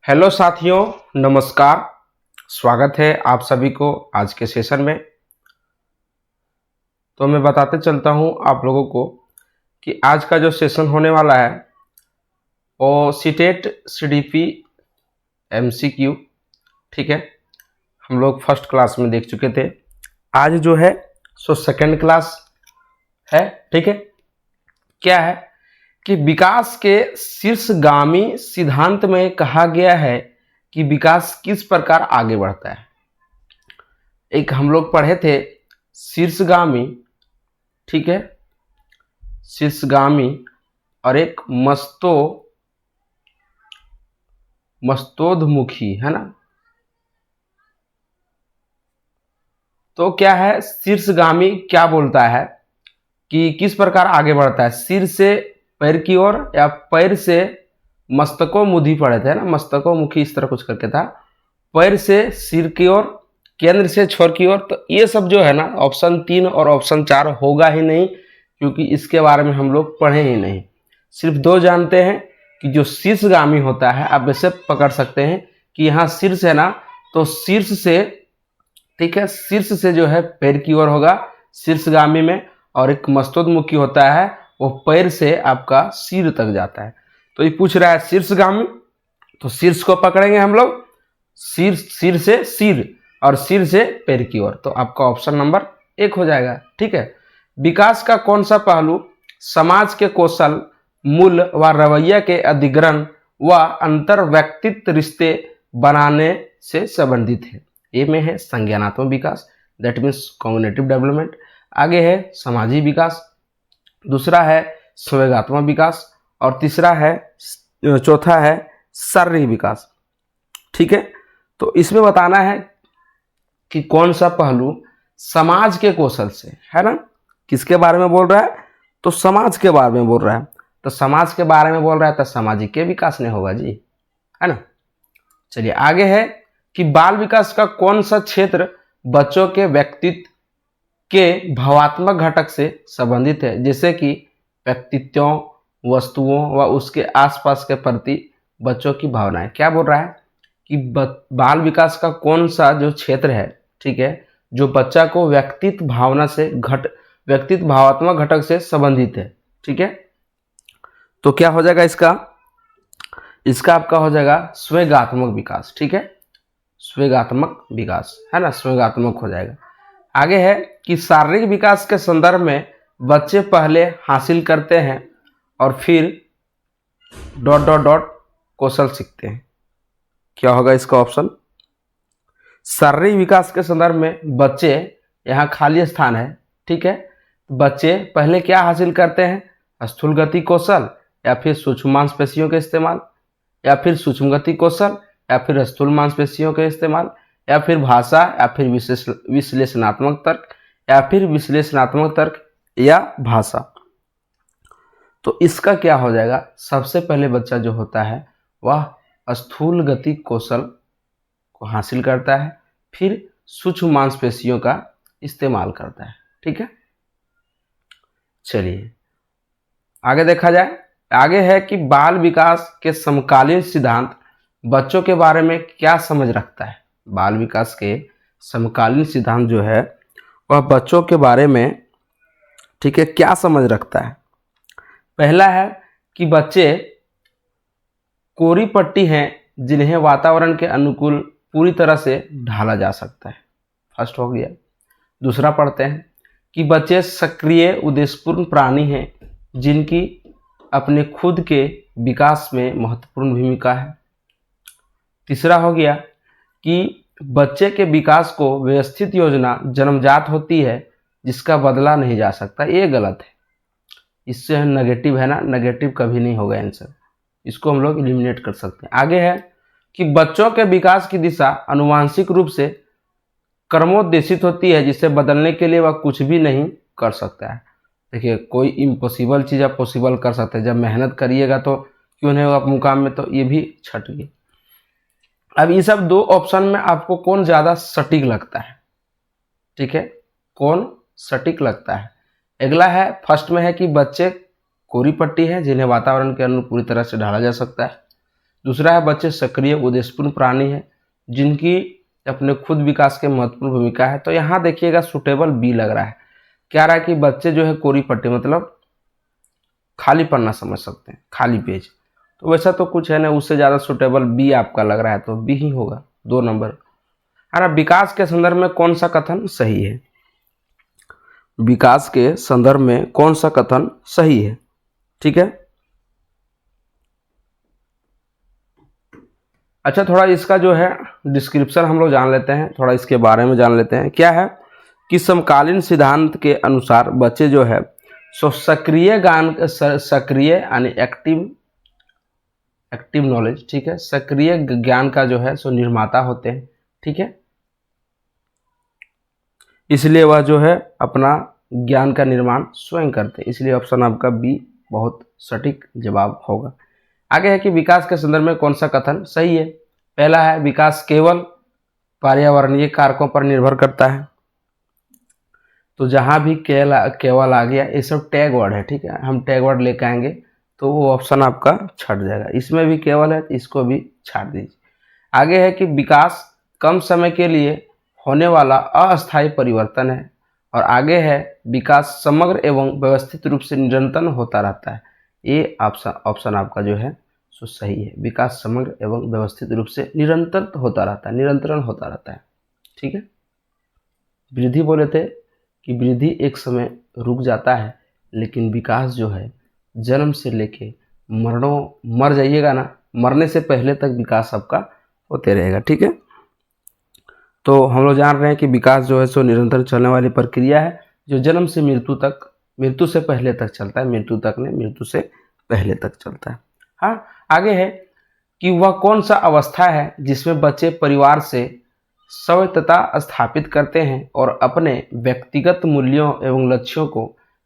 Hello साथियों, नमस्कार। स्वागत है आप सभी को आज के सेशन में। तो मैं बताते चलता हूं आप लोगों को कि आज का जो सेशन होने वाला है वो सीटेट सीडीपी एमसीक्यू, ठीक है। हम लोग फर्स्ट क्लास में देख चुके थे। आज जो है सो सेकंड क्लास है, ठीक है। क्या है कि विकास के शीर्षगामी सिद्धांत में कहा गया है कि विकास किस प्रकार आगे बढ़ता है। एक हम लोग पढ़े थे शीर्षगामी, ठीक है, शीर्षगामी और एक मस्तोधमुखी, है ना। तो क्या है शीर्षगामी, क्या बोलता है कि किस प्रकार आगे बढ़ता है, सिर से पैर की ओर या पैर से मस्तकोमुखी पढ़े थे ना, मस्तकोमुखी इस तरह कुछ करके था, पैर से सिर की ओर, केंद्र से छोर की ओर। तो ये सब जो है ना ऑप्शन 3 और ऑप्शन 4 होगा ही नहीं, क्योंकि इसके बारे में हम लोग पढ़े ही नहीं। सिर्फ 2 जानते हैं कि जो शीर्षगामी होता है, आप वैसे पकड़ सकते हैं कि यहाँ शीर्ष है ना, तो शीर्ष से, ठीक है, शीर्ष से जो है पैर की ओर होगा शीर्षगामी में, और एक मस्तोन्मुखी होता है वो पैर से आपका सिर तक जाता है। तो ये पूछ रहा है शीर्षगामी, तो शीर्ष को पकड़ेंगे हम लोग, सिर से सिर और सिर से पैर की ओर। तो आपका ऑप्शन नंबर 1 हो जाएगा, ठीक है। विकास का कौन सा पहलू समाज के कौशल, मूल्य व रवैया के अधिग्रहण व अंतर व्यक्तित्व रिश्ते बनाने से संबंधित है। ए में है संज्ञानात्मक विकास, दैट मीन्स कॉग्निटिव डेवलपमेंट। आगे है सामाजिक विकास, दूसरा है संवेगात्मक विकास, और तीसरा है, चौथा है शारीरिक विकास, ठीक है। तो इसमें बताना है कि कौन सा पहलू समाज के कौशल से, है ना, किसके बारे में बोल रहा है, तो समाज के बारे में बोल रहा है। तो समाज के बारे में बोल रहा है तो सामाजिक के विकास नहीं होगा जी, है ना। चलिए आगे है कि बाल विकास का कौन सा क्षेत्र बच्चों के व्यक्तित्व के भावात्मक घटक से संबंधित है, जैसे कि व्यक्तित्वों, वस्तुओं व उसके आसपास के प्रति बच्चों की भावनाएं। क्या बोल रहा है कि बाल विकास का कौन सा जो क्षेत्र है, ठीक है, जो बच्चा को व्यक्तित्व भावना से व्यक्तित्व भावात्मक घटक से संबंधित है, ठीक है। तो क्या हो जाएगा इसका आपका हो जाएगा स्वेगात्मक विकास, ठीक है, स्वेगात्मक विकास, है ना, स्वेगात्मक हो जाएगा। आगे है कि शारीरिक विकास के संदर्भ में बच्चे पहले हासिल करते हैं और फिर ... कौशल सीखते हैं। क्या होगा इसका ऑप्शन, शारीरिक विकास के संदर्भ में बच्चे, यहाँ खाली स्थान है, ठीक है, बच्चे पहले क्या हासिल करते हैं, स्थूल गति कौशल या फिर सूक्ष्म मांसपेशियों के इस्तेमाल, या फिर सूक्ष्म गति कौशल या फिर स्थूल मांसपेशियों के इस्तेमाल, या फिर भाषा, या फिर विश्लेषणात्मक तर्क, या फिर विश्लेषणात्मक तर्क या भाषा। तो इसका क्या हो जाएगा, सबसे पहले बच्चा जो होता है वह स्थूल गति कौशल को हासिल करता है, फिर सूक्ष्म मांसपेशियों का इस्तेमाल करता है, ठीक है। चलिए आगे देखा जाए। आगे है कि बाल विकास के समकालीन सिद्धांत बच्चों के बारे में क्या समझ रखता है। बाल विकास के समकालीन सिद्धांत जो है वह बच्चों के बारे में, ठीक है, क्या समझ रखता है। पहला है कि बच्चे कोरी पट्टी हैं जिन्हें वातावरण के अनुकूल पूरी तरह से ढाला जा सकता है, फर्स्ट हो गया। दूसरा पढ़ते हैं कि बच्चे सक्रिय उद्देश्यपूर्ण प्राणी हैं जिनकी अपने खुद के विकास में महत्वपूर्ण भूमिका है। तीसरा हो गया कि बच्चे के विकास को व्यवस्थित योजना जन्मजात होती है जिसका बदला नहीं जा सकता। ये गलत है, इससे नेगेटिव है ना, नेगेटिव कभी नहीं होगा आंसर, इसको हम लोग एलिमिनेट कर सकते हैं। आगे है कि बच्चों के विकास की दिशा आनुवांशिक रूप से क्रमोद्देशित होती है जिसे बदलने के लिए वह कुछ भी नहीं कर सकता है। देखिए कोई इम्पॉसिबल चीज़ आप पॉसिबल कर सकते हैं, जब मेहनत करिएगा तो क्यों नहीं होगा आप मुकाम में, तो ये भी छट गई। अब ये सब 2 ऑप्शन में आपको कौन ज़्यादा सटीक लगता है, ठीक है, कौन सटीक लगता है। अगला है, फर्स्ट में है कि बच्चे कोरी पट्टी है जिन्हें वातावरण के अनुरूप पूरी तरह से ढाला जा सकता है। दूसरा है बच्चे सक्रिय उद्देश्यपूर्ण प्राणी है जिनकी अपने खुद विकास के महत्वपूर्ण भूमिका है। तो यहाँ देखिएगा सुटेबल बी लग रहा है। क्या रहा है कि बच्चे जो है कोरी पट्टी मतलब खाली पन्ना समझ सकते हैं, खाली पेज। तो वैसा तो कुछ है ना, उससे ज़्यादा सुटेबल बी आपका लग रहा है, तो बी ही होगा 2 नंबर है ना। विकास के संदर्भ में कौन सा कथन सही है? विकास के संदर्भ में कौन सा कथन सही है? ठीक है। अच्छा, थोड़ा इसका जो है डिस्क्रिप्शन हम लोग जान लेते हैं, थोड़ा इसके बारे में जान लेते हैं। क्या है कि समकालीन सिद्धांत के अनुसार बच्चे जो है सो सक्रिय यानी एक्टिव नॉलेज, ठीक है, सक्रिय ज्ञान का जो है सो निर्माता होते हैं, ठीक है। इसलिए वह जो है अपना ज्ञान का निर्माण स्वयं करते हैं, इसलिए ऑप्शन आपका बी बहुत सटीक जवाब होगा। आगे है कि विकास के संदर्भ में कौन सा कथन सही है? पहला है विकास केवल पर्यावरणीय कारकों पर निर्भर करता है। तो जहां भी केवल आ गया, ये सब टैग वर्ड है, ठीक है, हम टैग वर्ड लेकर आएंगे तो वो ऑप्शन आपका छट जाएगा। इसमें भी केवल है तो इसको भी छाट दीजिए। आगे है कि विकास कम समय के लिए होने वाला अस्थायी परिवर्तन है। और आगे है विकास समग्र एवं व्यवस्थित रूप से निरंतर होता रहता है। ये ऑप्शन आपका जो है सो सही है। विकास समग्र एवं व्यवस्थित रूप से निरंतर होता रहता है, निरंतरण होता रहता है, ठीक है। वृद्धि बोले थे कि वृद्धि एक समय रुक जाता है, लेकिन विकास जो है जन्म से लेके मर जाइएगा ना, मरने से पहले तक विकास आपका होते रहेगा, ठीक है। तो हम लोग जान रहे हैं कि विकास जो है सो निरंतर चलने वाली प्रक्रिया है जो जन्म से मृत्यु से पहले तक चलता है, मृत्यु से पहले तक चलता है। हाँ, आगे है कि वह कौन सा अवस्था है जिसमें बच्चे परिवार से स्वायत्तता स्थापित करते हैं और अपने व्यक्तिगत मूल्यों एवं लक्ष्यों को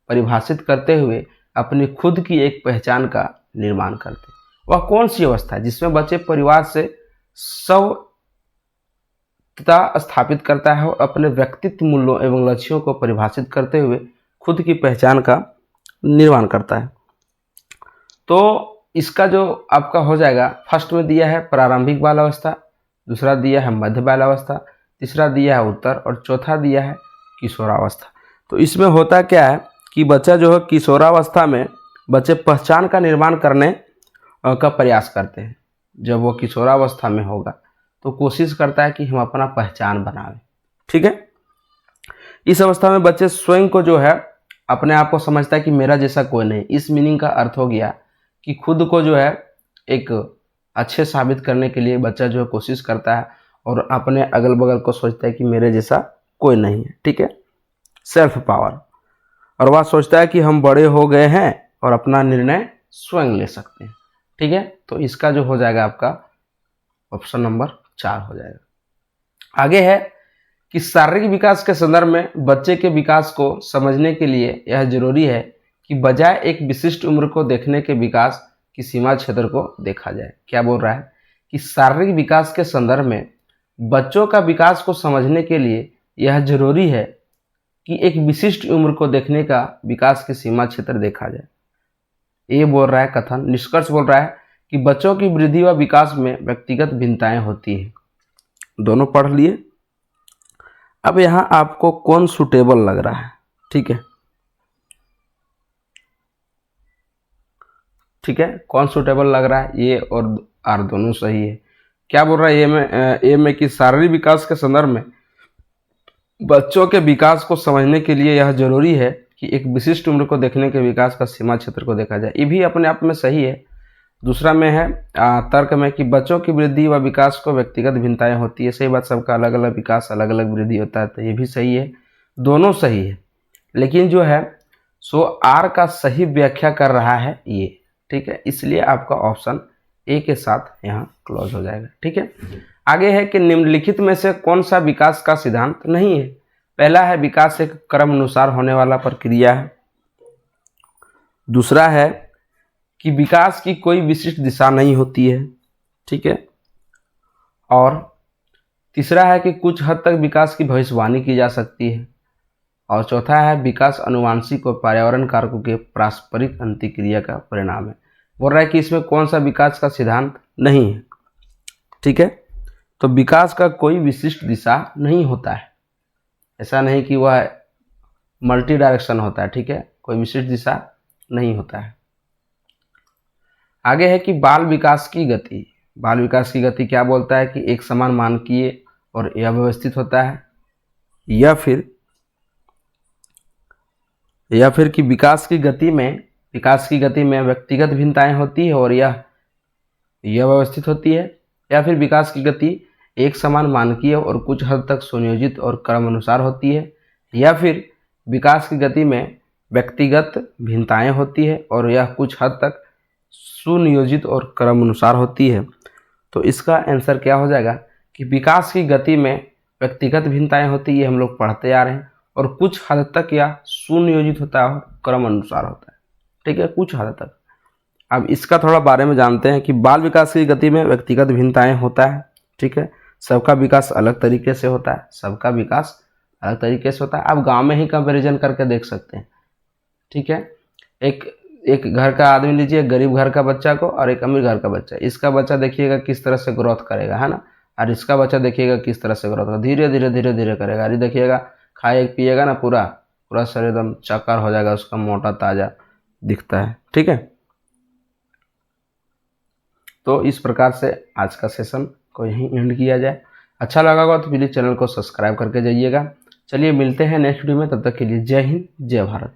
परिभाषित करते हुए अपनी खुद की एक पहचान का निर्माण करते हैं। वह कौन सी अवस्था है जिसमें बच्चे परिवार से स्वायत्तता स्थापित करता है और अपने व्यक्तित्व मूल्यों एवं लक्ष्यों को परिभाषित करते हुए खुद की पहचान का निर्माण करता है? तो इसका जो आपका हो जाएगा, फर्स्ट में दिया है प्रारंभिक बाल अवस्था, दूसरा दिया है मध्य बाल्यावस्था, तीसरा दिया है उत्तर और चौथा दिया है किशोरावस्था। तो इसमें होता क्या है कि बच्चा जो है किशोरावस्था में बच्चे पहचान का निर्माण करने का प्रयास करते हैं। जब वो किशोरावस्था में होगा तो कोशिश करता है कि हम अपना पहचान बनाएं, ठीक है। इस अवस्था में बच्चे स्वयं को जो है अपने आप को समझता है कि मेरा जैसा कोई नहीं। इस मीनिंग का अर्थ हो गया कि खुद को जो है एक अच्छे साबित करने के लिए बच्चा जो है कोशिश करता है और अपने अगल बगल को सोचता है कि मेरे जैसा कोई नहीं है, ठीक है, सेल्फ पावर। और वह सोचता है कि हम बड़े हो गए हैं और अपना निर्णय स्वयं ले सकते हैं, ठीक है। तो इसका जो हो जाएगा आपका ऑप्शन नंबर 4 हो जाएगा। आगे है कि शारीरिक विकास के संदर्भ में बच्चे के विकास को समझने के लिए यह जरूरी है कि बजाय एक विशिष्ट उम्र को देखने के विकास की सीमा क्षेत्र को देखा जाए। क्या बोल रहा है कि शारीरिक विकास के संदर्भ में बच्चों का विकास को समझने के लिए यह जरूरी है कि एक विशिष्ट उम्र को देखने का विकास की सीमा क्षेत्र देखा जाए। ये बोल रहा है कथन, निष्कर्ष बोल रहा है कि बच्चों की वृद्धि व विकास में व्यक्तिगत भिन्नताएं होती है। दोनों पढ़ लिए। अब यहां आपको कौन सुटेबल लग रहा है? ठीक है, ठीक है, कौन सुटेबल लग रहा है? ये और आर दोनों सही है। क्या बोल रहा है ए में कि शारीरिक विकास के संदर्भ में बच्चों के विकास को समझने के लिए यह जरूरी है कि एक विशिष्ट उम्र को देखने के विकास का सीमा क्षेत्र को देखा जाए। ये भी अपने आप में सही है। दूसरा में है तर्क में कि बच्चों की वृद्धि व विकास को व्यक्तिगत भिन्नताएं होती है। सही बात, सबका अलग अलग विकास, अलग अलग वृद्धि होता है, तो ये भी सही है, दोनों सही है। लेकिन जो है सो आर का सही व्याख्या कर रहा है ये, ठीक है, इसलिए आपका ऑप्शन ए के साथ यहाँ क्लोज हो जाएगा, ठीक है। आगे है कि निम्नलिखित में से कौन सा विकास का सिद्धांत नहीं है? पहला है विकास एक क्रम अनुसार होने वाला प्रक्रिया है। दूसरा है कि विकास की कोई विशिष्ट दिशा नहीं होती है, ठीक है। और तीसरा है कि कुछ हद तक विकास की भविष्यवाणी की जा सकती है। और चौथा है विकास अनुवांशिक और पर्यावरण कारकों के पारस्परिक अंतःक्रिया का परिणाम है। बोल रहा है कि इसमें कौन सा विकास का सिद्धांत नहीं है। ठीक है, तो विकास का कोई विशिष्ट दिशा नहीं होता है, ऐसा नहीं कि वह मल्टी डायरेक्शन होता है। ठीक है, कोई विशिष्ट दिशा नहीं होता है। आगे है कि बाल विकास की गति। बाल विकास की गति क्या बोलता है कि एक समान मानकीय और अव्यवस्थित होता है, या फिर कि विकास की गति में व्यक्तिगत भिन्नताएं होती है और यह व्यवस्थित होती है, या फिर विकास की गति एक समान मानकीय और कुछ हद तक सुनियोजित और क्रमानुसार होती है, या फिर विकास की गति में व्यक्तिगत भिन्नताएं होती है और यह कुछ हद तक सुनियोजित और क्रमानुसार होती है। तो इसका आंसर क्या हो जाएगा कि विकास की गति में व्यक्तिगत भिन्नताएं होती है, हम लोग पढ़ते आ रहे हैं, और कुछ हद तक यह सुनियोजित होता है और क्रम अनुसार होता है। ठीक है, कुछ हद तक। अब इसका थोड़ा बारे में जानते हैं कि बाल विकास की गति में व्यक्तिगत भिन्नताएं होता है। ठीक है, सबका विकास अलग तरीके से होता है, सबका विकास अलग तरीके से होता है। आप गांव में ही कंपैरिजन करके देख सकते हैं। ठीक है, एक घर का आदमी लीजिए, गरीब घर का बच्चा को और एक अमीर घर का बच्चा। इसका बच्चा देखिएगा किस तरह से ग्रोथ करेगा, है ना, और इसका बच्चा देखिएगा किस तरह से ग्रोथ करेगा, धीरे धीरे धीरे धीरे करेगा। अरे देखिएगा, खाए पिएगा ना, पूरा पूरा शरीर एकदम चक्कर हो जाएगा, उसका मोटा ताजा दिखता है। ठीक है, तो इस प्रकार से आज का सेशन को यहीं एंड किया जाए। अच्छा लगा होगा तो प्लीज़ चैनल को सब्सक्राइब करके जाइएगा। चलिए मिलते हैं नेक्स्ट वीडियो में, तब तक के लिए जय हिंद, जय भारत।